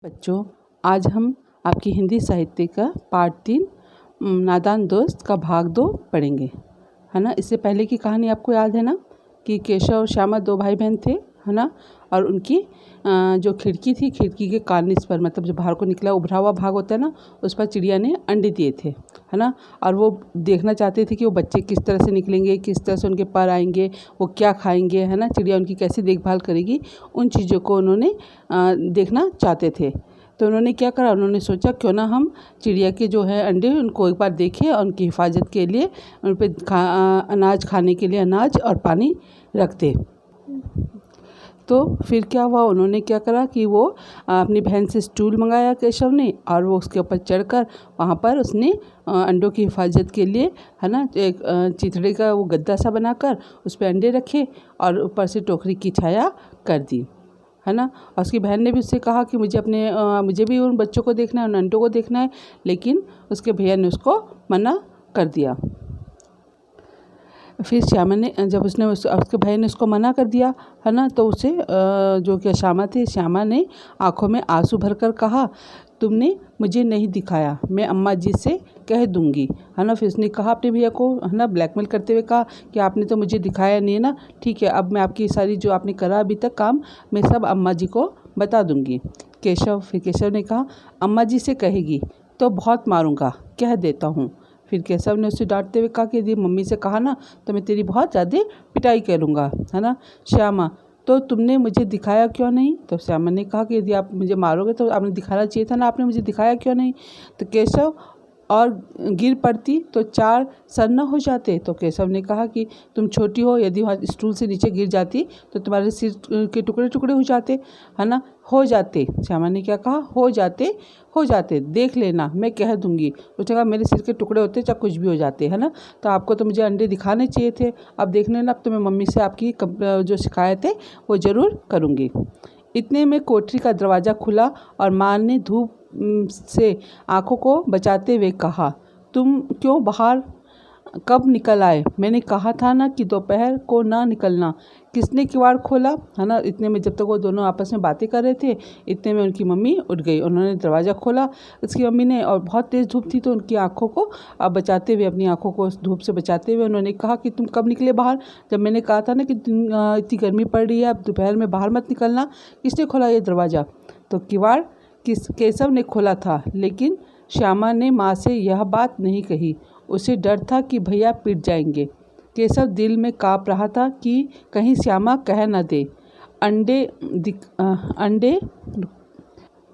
बच्चों, आज हम आपकी हिंदी साहित्य का पार्ट 3 नादान दोस्त का भाग 2 पढ़ेंगे, है ना। इससे पहले की कहानी आपको याद है ना कि केशव और श्यामा 2 भाई बहन थे, है ना। और उनकी जो खिड़की थी, खिड़की के कार्निस पर, मतलब जो बाहर को निकला उभरा हुआ भाग होता है ना, उस पर चिड़िया ने अंडे दिए थे, है ना। और वो देखना चाहते थे कि वो बच्चे किस तरह से निकलेंगे, किस तरह से उनके पर आएंगे, वो क्या खाएंगे, है ना, चिड़िया उनकी कैसे देखभाल करेगी, उन चीज़ों को उन्होंने देखना चाहते थे। तो उन्होंने क्या करा, उन्होंने सोचा क्यों ना हम चिड़िया के जो है अंडे उनको एक बार देखें और उनकी हिफाजत के लिए उन पर अनाज खाने के लिए अनाज और पानी रख दें। तो फिर क्या हुआ, उन्होंने क्या करा कि वो अपनी बहन से स्टूल मंगाया केशव ने, और वो उसके ऊपर चढ़कर वहाँ पर उसने अंडों की हिफाजत के लिए, है ना, एक चिथड़े का वो गद्दा सा बनाकर उस पर अंडे रखे और ऊपर से टोकरी की छाया कर दी, है ना। और उसकी बहन ने भी उससे कहा कि मुझे भी उन बच्चों को देखना है, उन अंडों को देखना है, लेकिन उसके भैया ने उसको मना कर दिया। फिर श्यामा ने, जब उसके भाई ने उसको मना कर दिया, है ना, तो उसे जो कि श्यामा ने आंखों में आंसू भरकर कहा, तुमने मुझे नहीं दिखाया, मैं अम्मा जी से कह दूंगी, है ना। फिर उसने कहा अपने भैया को, है ना, ब्लैकमेल करते हुए कहा कि आपने तो मुझे दिखाया नहीं है ना, ठीक है, अब मैं आपकी सारी जो आपने करा अभी तक काम, मैं सब अम्मा जी को बता दूंगी। फिर केशव ने कहा, अम्मा जी से कहेगी तो बहुत मारूंगा, कह देता हूँ। फिर केशव ने उसे डांटते हुए कहा कि यदि मम्मी से कहा ना तो मैं तेरी बहुत ज़्यादा पिटाई करूँगा, है ना। श्यामा, तो तुमने मुझे दिखाया क्यों नहीं? तो श्यामा ने कहा कि यदि आप मुझे मारोगे तो आपने दिखाना चाहिए था ना, आपने मुझे दिखाया क्यों नहीं? तो केशव, और गिर पड़ती तो 4 सर न हो जाते। तो केशव ने कहा कि तुम छोटी हो, यदि वहाँ स्टूल से नीचे गिर जाती तो तुम्हारे सिर के टुकड़े टुकड़े हो जाते, है ना। हो जाते, श्यामा ने क्या कहा, हो जाते, देख लेना, मैं कह दूंगी। उसने कहा मेरे सिर के टुकड़े होते चाहे कुछ भी हो जाते, है ना, तो आपको तो मुझे अंडे दिखाने चाहिए थे, अब देख लेना, अब तो मैं मम्मी से आपकी जो शिकायत है वो ज़रूर करूँगी। इतने में कोठरी का दरवाज़ा खुला और माँ ने धूप से आंखों को बचाते हुए कहा, तुम क्यों बाहर कब निकल आए? मैंने कहा था ना कि दोपहर को ना निकलना। किसने किवाड़ खोला, है ना। इतने में, जब तक वो दोनों आपस में बातें कर रहे थे, इतने में उनकी मम्मी उठ गई। उन्होंने दरवाज़ा खोला उसकी मम्मी ने, और बहुत तेज़ धूप थी तो उनकी आंखों को बचाते हुए, अपनी आंखों को उस धूप से बचाते हुए उन्होंने कहा कि तुम कब निकले बाहर, जब मैंने कहा था ना कि इतनी गर्मी पड़ रही है, अब दोपहर में बाहर मत निकलना। किसने खोला ये दरवाज़ा? तो किवाड़ केशव ने खोला था, लेकिन श्यामा ने माँ से यह बात नहीं कही, उसे डर था कि भैया पिट जाएंगे। केशव दिल में काँप रहा था कि कहीं श्यामा कह न दे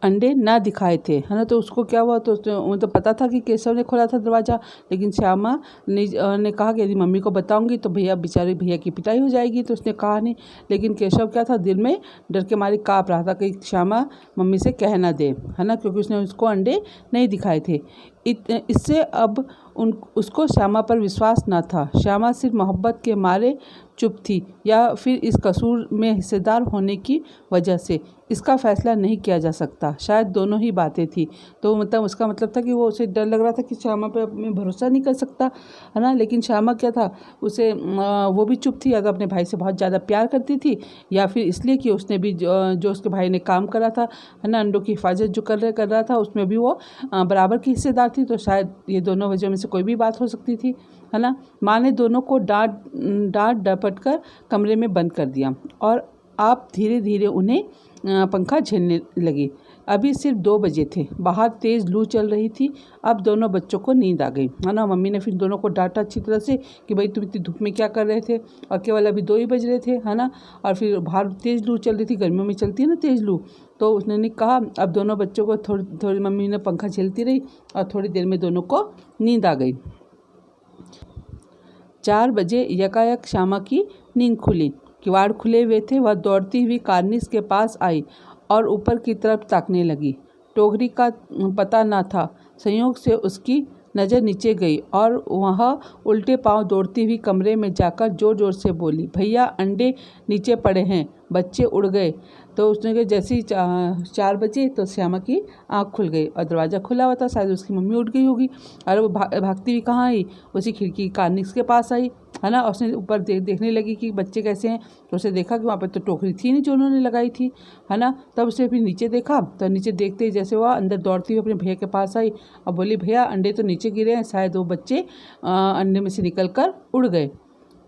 अंडे ना दिखाए थे, है ना। तो उसको क्या हुआ, तो तो पता था कि केशव ने खोला था दरवाज़ा, लेकिन श्यामा ने कहा कि यदि मम्मी को बताऊंगी तो भैया की पिटाई हो जाएगी, तो उसने कहा नहीं। लेकिन केशव क्या था, दिल में डर के मारे काँप रहा था कि श्यामा मम्मी से कह ना दे, है ना, क्योंकि उसने उसको अंडे नहीं दिखाए थे। इससे अब उसको श्यामा पर विश्वास न था। श्यामा सिर्फ मोहब्बत के मारे चुप थी, या फिर इस कसूर में हिस्सेदार होने की वजह से? इसका फैसला नहीं किया जा सकता, शायद दोनों ही बातें थी। तो मतलब उसका मतलब था कि वो उसे डर लग रहा था कि श्यामा पर मैं भरोसा नहीं कर सकता, है ना। लेकिन श्यामा क्या था, उसे वो भी चुप थी, या तो अपने भाई से बहुत ज़्यादा प्यार करती थी, या फिर इसलिए कि उसने भी जो उसके भाई ने काम करा था, है ना, अंडों की हिफाजत जो कर रहा था, उसमें भी वो बराबर की हिस्सेदार थी। तो शायद ये दोनों वजह में से कोई भी बात हो सकती थी, है ना। माँ ने दोनों को डांट डपट कर कमरे में बंद कर दिया, और आप धीरे धीरे उन्हें पंखा झेलने लगी। अभी सिर्फ 2 बजे थे, बाहर तेज़ लू चल रही थी। अब दोनों बच्चों को नींद आ गई, है ना। मम्मी ने फिर दोनों को डांटा अच्छी तरह से कि भाई तुम इतनी धूप में क्या कर रहे थे, और केवल अभी 2 ही बज रहे थे, है ना। और फिर बाहर तेज़ लू चल रही थी, गर्मियों में चलती है ना तेज़ लू। तो उसने कहा, अब दोनों बच्चों को थोड़ी मम्मी ने पंखा झेलती रही, और थोड़ी देर में दोनों को नींद आ गई। 4 बजे यकायक श्यामा की नींद खुली। किवाड़ खुले हुए थे। वह दौड़ती हुई कार्निस के पास आई और ऊपर की तरफ ताकने लगी। टोकरी का पता न था। संयोग से उसकी नज़र नीचे गई और वह उल्टे पांव दौड़ती हुई कमरे में जाकर जोर जोर से बोली, भैया अंडे नीचे पड़े हैं, बच्चे उड़ गए। तो उसने कहा, जैसे ही 4 बजे तो श्यामा की आँख खुल गई और दरवाज़ा खुला हुआ था, शायद उसकी मम्मी उठ गई होगी। और वो भागती हुई कहाँ आई, उसी खिड़की कार्निस के पास आई, है ना। उसने ऊपर देखने लगी कि बच्चे कैसे हैं, तो उसे देखा कि वहाँ पर तो टोकरी थी नहीं जो उन्होंने लगाई थी, है ना। तब उसने फिर नीचे देखा, तो नीचे देखते ही जैसे वह अंदर दौड़ती हुई अपने भैया के पास आई और बोली, भैया अंडे तो नीचे गिरे हैं, शायद वो बच्चे अंडे में से निकल कर उड़ गए।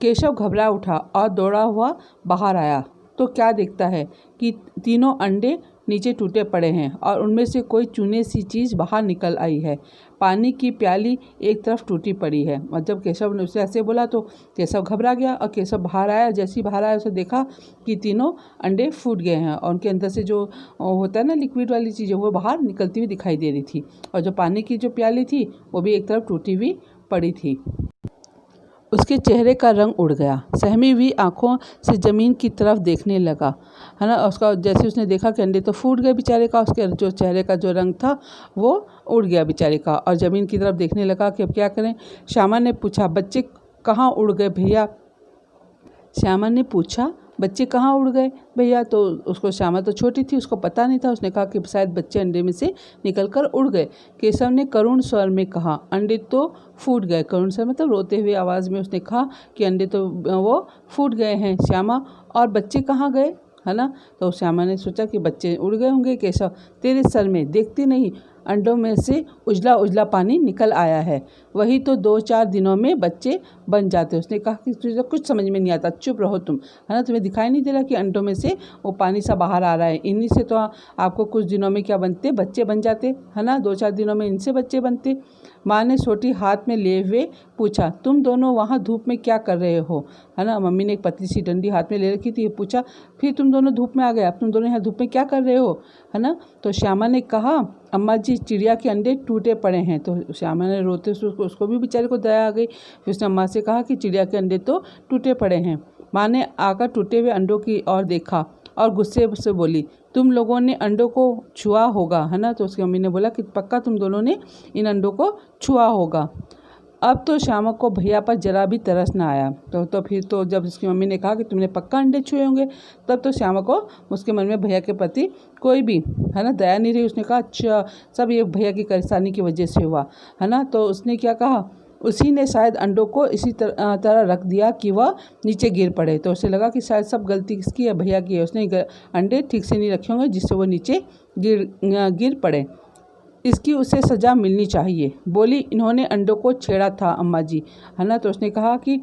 केशव घबरा उठा और दौड़ा हुआ बाहर आया तो क्या देखता है कि तीनों अंडे नीचे टूटे पड़े हैं और उनमें से कोई चूने सी चीज़ बाहर निकल आई है। पानी की प्याली एक तरफ टूटी पड़ी है। और जब केशव ने उसे ऐसे बोला तो केशव घबरा गया और केशव बाहर आया। जैसे ही बाहर आया उसे देखा कि तीनों अंडे फूट गए हैं और उनके अंदर से जो होता है ना लिक्विड वाली चीज़, वो बाहर निकलती हुई दिखाई दे रही थी। और जो पानी की जो प्याली थी वो भी एक तरफ टूटी हुई पड़ी थी। उसके चेहरे का रंग उड़ गया, सहमी हुई आंखों से ज़मीन की तरफ देखने लगा, है ना। उसका जैसे उसने देखा कि अंडे तो फूट गए बेचारे का, उसके जो चेहरे का जो रंग था वो उड़ गया बेचारे का और ज़मीन की तरफ देखने लगा कि अब क्या करें। श्यामा ने पूछा, बच्चे कहाँ उड़ गए भैया? श्यामा ने पूछा, बच्चे कहाँ उड़ गए भैया? तो उसको, श्यामा तो छोटी थी, उसको पता नहीं था। उसने कहा कि शायद बच्चे अंडे में से निकलकर उड़ गए। केशव ने करुण स्वर में कहा, अंडे तो फूट गए। करुण स्वर मतलब रोते हुए आवाज़ में उसने कहा कि अंडे तो वो फूट गए हैं श्यामा, और बच्चे कहाँ गए, है ना। तो श्यामा ने सोचा कि बच्चे उड़ गए होंगे। केशव, तेरे सर में देखती नहीं, अंडों में से उजला उजला पानी निकल आया है, वही तो 2-4 दिनों में बच्चे बन जाते। उसने कहा कि तुझे कुछ समझ में नहीं आता, चुप रहो तुम, है ना। तुम्हें दिखाई नहीं दे रहा कि अंडों में से वो पानी सा बाहर आ रहा है? इन्हीं से तो आपको कुछ दिनों में क्या बनते, बच्चे बन जाते, है ना। 2-4 दिनों में इनसे बच्चे बनते। माँ ने सोटी हाथ में लिए हुए पूछा, तुम दोनों वहाँ धूप में क्या कर रहे हो, है ना। मम्मी ने एक पतली सी डंडी हाथ में ले रखी थी। पूछा, फिर तुम दोनों धूप में आ गए, अब तुम दोनों यहाँ धूप में क्या कर रहे हो, है ना। तो श्यामा ने कहा, अम्मा जी चिड़िया के अंडे टूटे पड़े हैं। तो श्यामा ने रोते उसको भी बेचारे को दया आ गई। फिर उसने अम्मा से कहा कि चिड़िया के अंडे तो टूटे पड़े हैं। माँ ने आकर टूटे हुए अंडों की ओर देखा और गुस्से से बोली, तुम लोगों ने अंडों को छुआ होगा, है ना। तो उसकी मम्मी ने बोला कि पक्का तुम दोनों ने इन अंडों को छुआ होगा। अब तो श्यामा को भैया पर जरा भी तरस ना आया। तो फिर तो जब उसकी मम्मी ने कहा कि तुमने पक्का अंडे छुए होंगे, तब तो श्यामा को उसके मन में भैया के प्रति कोई भी, है ना, दया नहीं रही। उसने कहा, अच्छा सब ये भैया की परेशानी की वजह से हुआ, है ना। तो उसने क्या कहा, उसी ने शायद अंडों को इसी तरह रख दिया कि वह नीचे गिर पड़े। तो उसे लगा कि शायद सब गलती किसकी है, भैया की है। उसने अंडे ठीक से नहीं रखे होंगे जिससे वो नीचे गिर पड़े। इसकी उसे सज़ा मिलनी चाहिए। बोली, इन्होंने अंडों को छेड़ा था अम्मा जी, है ना। तो उसने कहा कि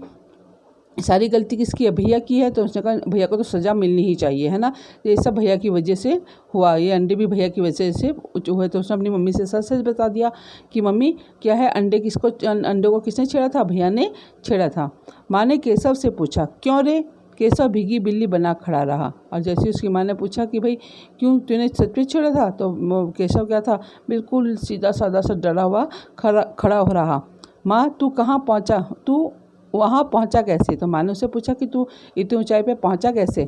सारी गलती किसकी है, भैया की है। तो उसने कहा भैया को तो सज़ा मिलनी ही चाहिए, है ना। ये सब भैया की वजह से हुआ, ये अंडे भी भैया की वजह से हुए। तो उसने अपनी मम्मी से सच सच बता दिया कि मम्मी क्या है, अंडे को किसने छेड़ा था? भैया ने छेड़ा था। माँ ने केशव से पूछा, क्यों रे? केशव भीगी बिल्ली बना खड़ा रहा। और जैसे उसकी माँ ने पूछा कि भाई क्यों, तूने सच में छेड़ा था? तो केशव क्या था, बिल्कुल सीधा साधा सा डरा हुआ खड़ा हो रहा। माँ तू कहाँ पहुँचा, तू वहाँ पहुँचा कैसे? तो माँ ने उससे पूछा कि तू इतनी ऊंचाई पे पहुँचा कैसे?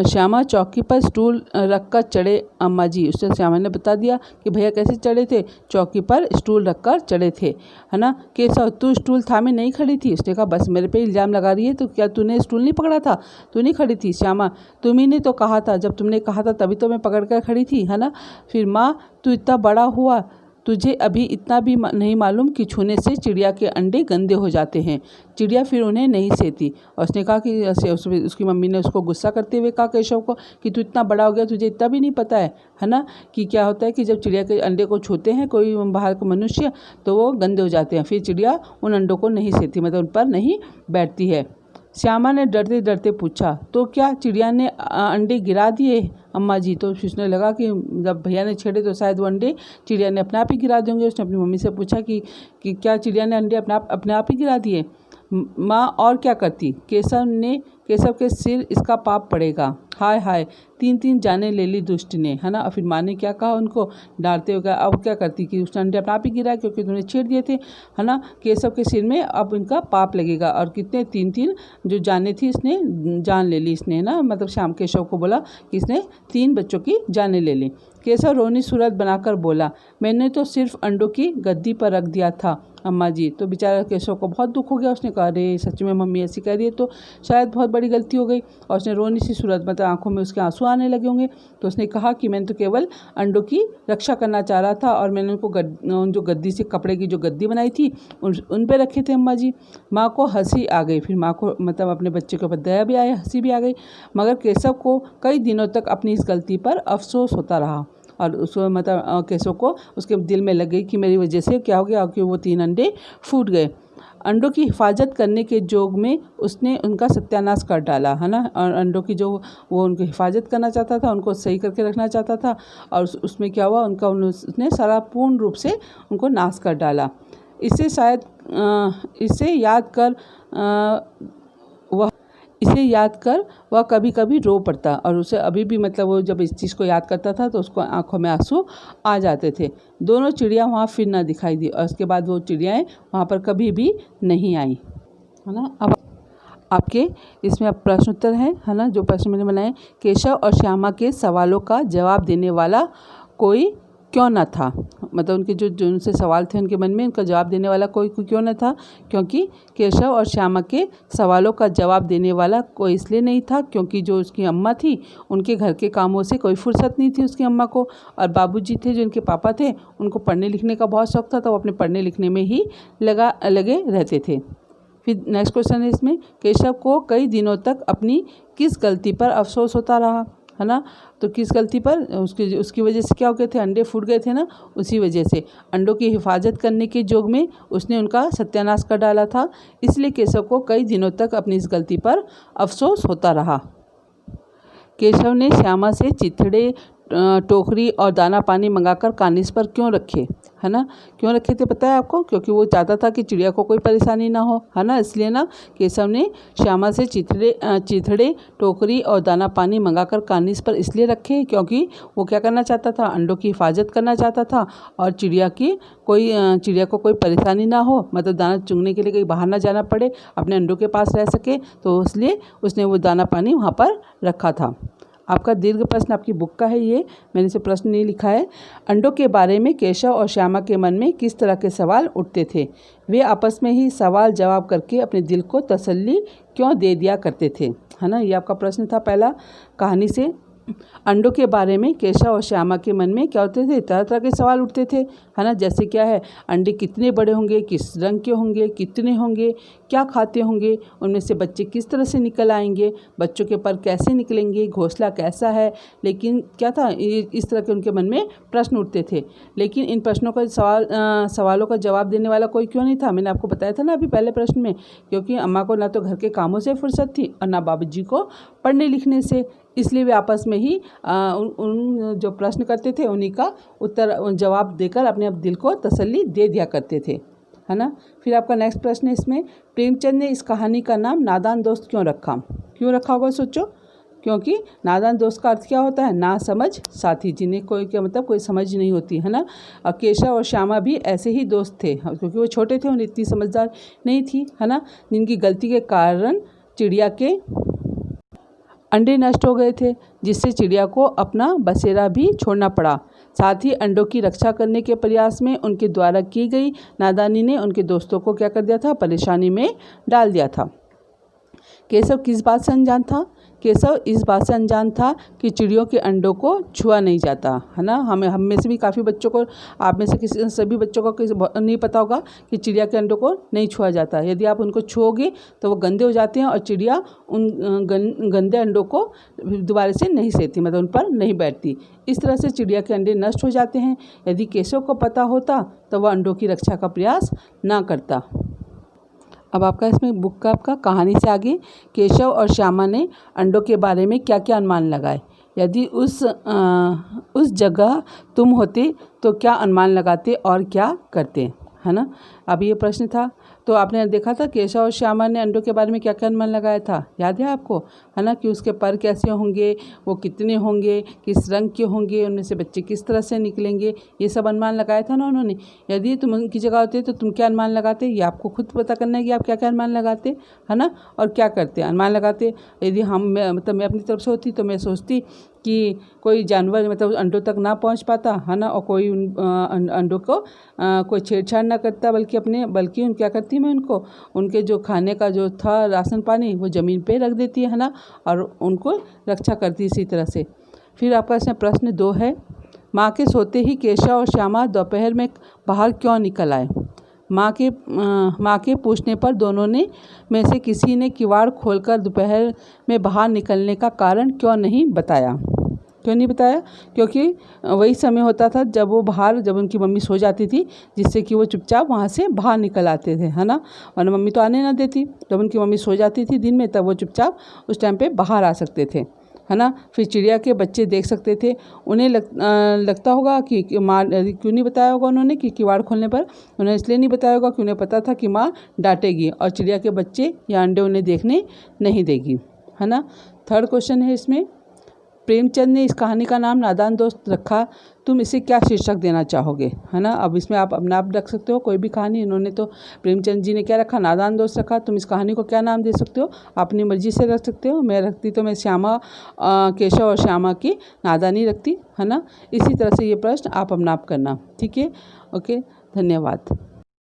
श्यामा चौकी पर स्टूल रखकर चढ़े अम्मा जी। उससे श्यामा ने बता दिया कि भैया कैसे चढ़े थे, चौकी पर स्टूल रखकर चढ़े थे, है ना। केशव, तू स्टूल थामे नहीं खड़ी थी? उसने कहा, बस मेरे पे इल्ज़ाम लगा रही है, तो क्या तूने स्टूल नहीं पकड़ा था? तू नहीं खड़ी थी? श्यामा, तुम्ही ने तो कहा था, जब तुमने कहा था तभी तो मैं पकड़ कर खड़ी थी, है ना। फिर माँ, तू इतना बड़ा हुआ, तुझे अभी इतना भी नहीं मालूम कि छूने से चिड़िया के अंडे गंदे हो जाते हैं, चिड़िया फिर उन्हें नहीं सेती। और उसने कहा कि उसकी मम्मी ने उसको गुस्सा करते हुए कहा केशव को कि तू इतना बड़ा हो गया, तुझे इतना भी नहीं पता है ना, कि क्या होता है कि जब चिड़िया के अंडे को छूते हैं कोई बाहर का मनुष्य तो वो गंदे हो जाते हैं, फिर चिड़िया उन अंडों को नहीं सेती, मतलब उन पर नहीं बैठती है। श्यामा ने डरते डरते पूछा, तो क्या चिड़िया ने अंडे गिरा दिए अम्मा जी? तो सोचने लगा कि जब भैया ने छेड़े तो शायद वो अंडे चिड़िया ने अपने आप ही गिरा देंगे। उसने अपनी मम्मी से पूछा कि क्या चिड़िया ने अंडे अपने आप ही गिरा दिए? माँ, और क्या करती? केशव के सिर इसका पाप पड़ेगा। हाय हाय, 3 जाने ले ली दुष्ट ने, है ना। और फिर माँ ने क्या कहा उनको डांटते हुए, अब क्या करती कि उसने अंडे अपने आप ही गिरा क्योंकि तुमने छेड़ दिए थे, है ना। केशव के सिर में अब इनका पाप लगेगा। और कितने 3 जो जाने थी इसने जान ले ली, इसने ना, मतलब श्याम केशव को बोला कि इसने 3 बच्चों की जाने ले ली। केशव रोनी सूरत बनाकर बोला, मैंने तो सिर्फ अंडों की गद्दी पर रख दिया था, अम्मा जी। तो बेचारा केशव को बहुत दुख हो गया। उसने कहा अरे सच में मम्मी ऐसी कह रही है तो शायद बहुत बड़ी गलती हो गई। और उसने रोनी सी सूरत, मतलब आंखों में उसके आंसू आने लगे होंगे। तो उसने कहा कि मैंने तो केवल अंडों की रक्षा करना चाह रहा था और मैंने उनको जो गद्दी से, कपड़े की जो गद्दी बनाई थी उन पे रखे थे अम्मा जी। माँ को हंसी आ गई। फिर माँ को मतलब अपने बच्चे के ऊपर दया भी आई, हंसी भी आ गई। मगर केशव को कई दिनों तक अपनी इस गलती पर अफसोस होता रहा और उसको मतलब केशव को उसके दिल में लग गई कि मेरी वजह से क्या हो गया कि वो 3 अंडे फूट गए। अंडों की हिफाजत करने के जोग में उसने उनका सत्यानाश कर डाला, है ना। और अंडों की जो वो उनकी हिफाजत करना चाहता था, उनको सही करके रखना चाहता था और उसमें क्या हुआ, उसने सारा पूर्ण रूप से उनको नाश कर डाला। इसे याद कर वह कभी कभी रो पड़ता और उसे अभी भी मतलब वो जब इस चीज़ को याद करता था तो उसको आंखों में आंसू आ जाते थे। दोनों चिड़िया वहाँ फिर ना दिखाई दी और उसके बाद वो चिड़ियाएँ वहाँ पर कभी भी नहीं आई, है ना। अब आपके इसमें अब प्रश्न उत्तर है ना, जो प्रश्न मैंने बनाए। केशव और श्यामा के सवालों का जवाब देने वाला कोई क्यों न था, मतलब उनके जो उनसे सवाल थे उनके मन में, उनका जवाब देने वाला कोई क्यों न था। क्योंकि केशव और श्यामा के सवालों का जवाब देने वाला कोई इसलिए नहीं था क्योंकि जो उसकी अम्मा थी उनके घर के कामों से कोई फुर्सत नहीं थी उसकी अम्मा को। और बाबूजी थे जो उनके पापा थे, उनको पढ़ने लिखने का बहुत शौक था, तो वो अपने पढ़ने लिखने में ही लगे रहते थे। फिर नेक्स्ट क्वेश्चन है इसमें, केशव को कई दिनों तक अपनी किस गलती पर अफसोस होता रहा, है ना। तो किस गलती पर, उसकी वजह से क्या हो गए थे, अंडे फूट गए थे ना, उसी वजह से अंडों की हिफाजत करने के जोग में उसने उनका सत्यानाश कर डाला था। इसलिए केशव को कई दिनों तक अपनी इस गलती पर अफसोस होता रहा। केशव ने श्यामा से चिथड़े, टोकरी और दाना पानी मंगाकर कानिस पर क्यों रखे, है ना। क्यों रखे थे पता है आपको? क्योंकि वो चाहता था कि चिड़िया को कोई परेशानी ना हो, है ना। इसलिए ना केशव ने श्यामा से चिथड़े, टोकरी और दाना पानी मंगाकर कानिस पर इसलिए रखे क्योंकि वो क्या करना चाहता था, अंडों की हिफाजत करना चाहता था और चिड़िया को कोई परेशानी ना हो, मतलब दाना चुगने के लिए कहीं बाहर ना जाना पड़े, अपने अंडों के पास रह सके, तो इसलिए उसने वो दाना पानी वहाँ पर रखा था। आपका दीर्घ प्रश्न आपकी बुक का है, ये मैंने इसे प्रश्न नहीं लिखा है। अंडों के बारे में केशव और श्यामा के मन में किस तरह के सवाल उठते थे? वे आपस में ही सवाल जवाब करके अपने दिल को तसल्ली क्यों दे दिया करते थे, है ना। ये आपका प्रश्न था पहला कहानी से। अंडों के बारे में केशव और श्यामा के मन में क्या होते थे, तरह तरह के सवाल उठते थे, है ना। जैसे क्या है, अंडे कितने बड़े होंगे, किस रंग के होंगे, कितने होंगे, क्या खाते होंगे, उनमें से बच्चे किस तरह से निकल आएंगे, बच्चों के पर कैसे निकलेंगे, घोंसला कैसा है। लेकिन क्या था, इस तरह के उनके मन में प्रश्न उठते थे। लेकिन इन प्रश्नों का सवालों का जवाब देने वाला कोई क्यों नहीं था? मैंने आपको बताया था ना अभी पहले प्रश्न में, क्योंकि अम्मा को ना तो घर के कामों से फुर्सत थी और ना बाबूजी को पढ़ने लिखने से। इसलिए वे आपस में ही उन जो प्रश्न करते थे उन्हीं का जवाब देकर अपने आप दिल को तसल्ली दे दिया करते थे, है ना। फिर आपका नेक्स्ट प्रश्न है इसमें, प्रेमचंद ने इस कहानी का नाम नादान दोस्त क्यों रखा होगा सोचो। क्योंकि नादान दोस्त का अर्थ क्या होता है, ना समझ साथी, जिन्हें कोई समझ नहीं होती, है ना। और केशव और श्यामा भी ऐसे ही दोस्त थे क्योंकि वो छोटे थे, उन्हें इतनी समझदार नहीं थी, है ना। जिनकी गलती के कारण चिड़िया के अंडे नष्ट हो गए थे, जिससे चिड़िया को अपना बसेरा भी छोड़ना पड़ा। साथ ही अंडों की रक्षा करने के प्रयास में उनके द्वारा की गई नादानी ने उनके दोस्तों को क्या कर दिया था, परेशानी में डाल दिया था। केशव किस बात से अनजान था? केशव इस बात से अनजान था कि चिड़ियों के अंडों को छुआ नहीं जाता, है ना। हम में से भी काफ़ी बच्चों को, आप में से सभी बच्चों को नहीं पता होगा कि चिड़िया के अंडों को नहीं छुआ जाता। यदि आप उनको छुओगे तो वो गंदे हो जाते हैं और चिड़िया उन गंदे अंडों को दोबारा से नहीं सेती, मतलब उन पर नहीं बैठती। इस तरह से चिड़िया के अंडे नष्ट हो जाते हैं। यदि केशव को पता होता तो वह अंडों की रक्षा का प्रयास ना करता। अब आपका इसमें बुक का आपका कहानी से आगे, केशव और श्यामा ने अंडों के बारे में क्या क्या अनुमान लगाए। यदि उस जगह तुम होते तो क्या अनुमान लगाते और क्या करते, है ना। अब ये प्रश्न था। तो आपने देखा था केशव और श्यामा ने अंडों के बारे में क्या क्या अनुमान लगाया था, याद है आपको, है ना, कि उसके पर कैसे होंगे, वो कितने होंगे, किस रंग के होंगे, उनमें से बच्चे किस तरह से निकलेंगे, ये सब अनुमान लगाया था ना उन्होंने। यदि तुम उनकी जगह होते तो तुम क्या अनुमान लगाते, ये आपको खुद पता करना है कि आप क्या क्या अनुमान लगाते, है ना, और क्या करते अनुमान लगाते। यदि मैं अपनी तरफ से होती तो मैं सोचती कि कोई जानवर मतलब अंडों तक ना पहुंच पाता, है ना, और कोई उन अंडों को कोई छेड़छाड़ ना करता, बल्कि उन क्या करती मैं उनको उनके जो खाने का जो था राशन पानी वो ज़मीन पे रख देती है ना, और उनको रक्षा करती इसी तरह से। फिर आपका इसमें प्रश्न 2 है, माँ के सोते ही केशव और श्यामा दोपहर में बाहर क्यों निकल आए। माँ के पूछने पर दोनों में से किसी ने किवाड़ खोलकर दोपहर में बाहर निकलने का कारण क्यों नहीं बताया। क्योंकि वही समय होता था जब उनकी मम्मी सो जाती थी, जिससे कि वो चुपचाप वहाँ से बाहर निकल आते थे, है ना, वरना मम्मी तो आने ना देती। जब उनकी मम्मी सो जाती थी दिन में तब वो चुपचाप उस टाइम पे बाहर आ सकते थे, है ना। फिर चिड़िया के बच्चे देख सकते थे। उन्हें लगता होगा कि माँ क्यों नहीं बताया होगा उन्होंने कि किवाड़ खोलने पर, उन्हें इसलिए नहीं बताया होगा कि उन्हें पता था कि माँ डांटेगी और चिड़िया के बच्चे या अंडे उन्हें देखने नहीं देगी, है ना। 3rd क्वेश्चन है इसमें, प्रेमचंद ने इस कहानी का नाम नादान दोस्त रखा, तुम इसे क्या शीर्षक देना चाहोगे, है ना। अब इसमें आप अपना आप रख सकते हो कोई भी कहानी। इन्होंने तो प्रेमचंद जी ने क्या रखा, नादान दोस्त रखा। तुम इस कहानी को क्या नाम दे सकते हो, अपनी मर्जी से रख सकते हो। मैं रखती तो मैं केशव और श्यामा की नादानी रखती, है ना। इसी तरह से ये प्रश्न आप अपना आप करना, ठीक है। ओके, धन्यवाद।